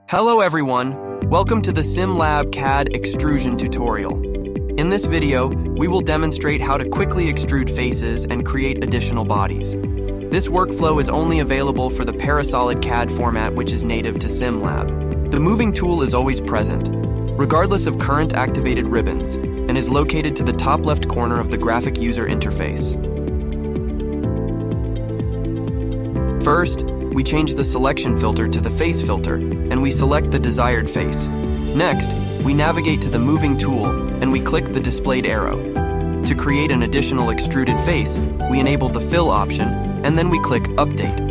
Hello everyone, welcome to the SimLab CAD extrusion tutorial. In this video, we will demonstrate how to quickly extrude faces and create additional bodies. This workflow is only available for the parasolid CAD format, which is native to SimLab. The moving tool is always present, regardless of current activated ribbons, and is located to the top left corner of the graphic user interface. First, we change the selection filter to the face filter, and we select the desired face. Next, we navigate to the moving tool, and we click the displayed arrow. To create an additional extruded face, we enable the fill option, and then we click Update.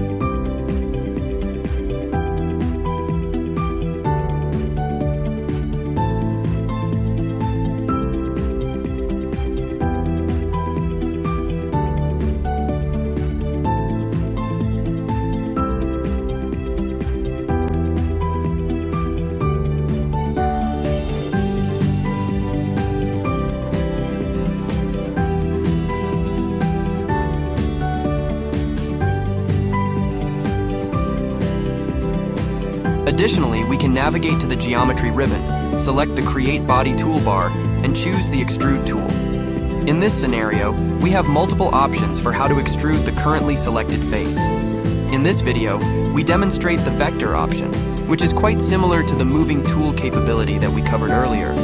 Additionally, we can navigate to the geometry ribbon, select the Create Body toolbar, and choose the Extrude tool. In this scenario, we have multiple options for how to extrude the currently selected face. In this video, we demonstrate the vector option, which is quite similar to the moving tool capability that we covered earlier.